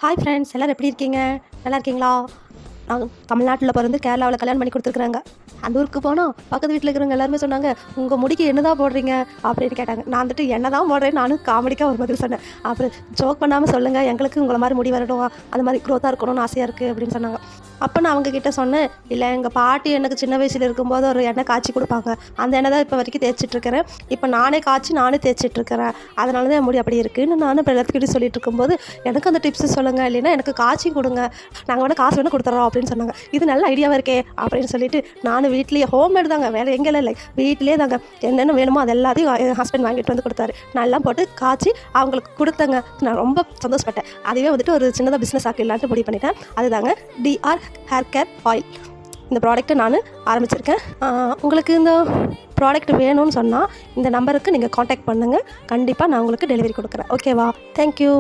Hi friends, எல்லோரும் எப்படி இருக்கீங்க? நல்லா இருக்கீங்களா? நான் தமிழ்நாட்டில் பிறந்து கேரளாவில் கல்யாணம் பண்ணி கொடுத்துருக்குறாங்க. அந்த ஊருக்கு போனோம். பக்கத்து வீட்டில் இருக்கிறவங்க எல்லாருமே சொன்னாங்க, உங்கள் முடிக்கு என்ன தான் போடுறீங்க அப்படின்னு கேட்டாங்க. நான் வந்துட்டு என்ன தான் போடுறேன்னு நானும் காமெடிக்காக ஒரு பதில் சொன்னேன். அப்புறம் ஜோக் பண்ணாமல் சொல்லுங்கள், எங்களுக்கு உங்களை மாதிரி முடி வரணும், அந்த மாதிரி க்ரோத்தாக இருக்கணும்னு ஆசையாக இருக்குது அப்படின்னு சொன்னாங்க. அப்போ நான் அவங்கக்கிட்ட சொன்னேன், இல்லை எங்கள் பாட்டி எனக்கு சின்ன வயசில் இருக்கும்போது ஒரு எண்ணெய் காய்ச்சி கொடுப்பாங்க. அந்த எண்ணெய் தான் இப்போ வரைக்கும் தேய்ச்சிட்ருக்கிறேன். இப்போ நானே காய்ச்சி நானே தேய்ச்சிட்ருக்கிறேன். அதனால தான் என் முடி அப்படி இருக்குதுன்னு நானும் இப்போ எல்லாத்துக்கிட்டையும் சொல்லிட்டு இருக்கும்போது, எனக்கு அந்த டிப்ஸு சொல்லுங்கள், இல்லைன்னா எனக்கு காய்ச்சி கொடுங்க, நாங்கள் வேணால் காசு வேணால் கொடுத்துட்றோம் அப்படின்னு சொன்னாங்க. இது நல்ல ஐடியாவாக இருக்கே அப்படின்னு சொல்லிட்டு நானும் வீட்லேயே ஹோம்மேடு தாங்க, வேறு எங்கெல்லாம் இல்லை, வீட்டிலே தாங்க என்னென்ன வேணுமோ அது எல்லாத்தையும் என் ஹஸ்பண்ட் வாங்கிட்டு வந்து கொடுத்தாரு. நான் எல்லாம் போட்டு காய்ச்சி அவங்களுக்கு கொடுத்தேங்க. நான் ரொம்ப சந்தோஷப்பட்டேன். அதுவே வந்துட்டு ஒரு சின்னதாக பிஸ்னஸ் ஆக்கிடலான்ட்டு முடிவு பண்ணிட்டேன். அதுதாங்க DR ஹேர் கேர் ஆயில். இந்த ப்ராடக்ட்டை நான் ஆரம்பிச்சிருக்கேன். உங்களுக்கு இந்த ப்ராடக்ட் வேணும்னு சொன்னால் இந்த நம்பருக்கு நீங்கள் காண்டாக்ட் பண்ணுங்கள். கண்டிப்பாக நான் உங்களுக்கு டெலிவரி கொடுக்குறேன். ஓகேவா? தேங்க்யூ.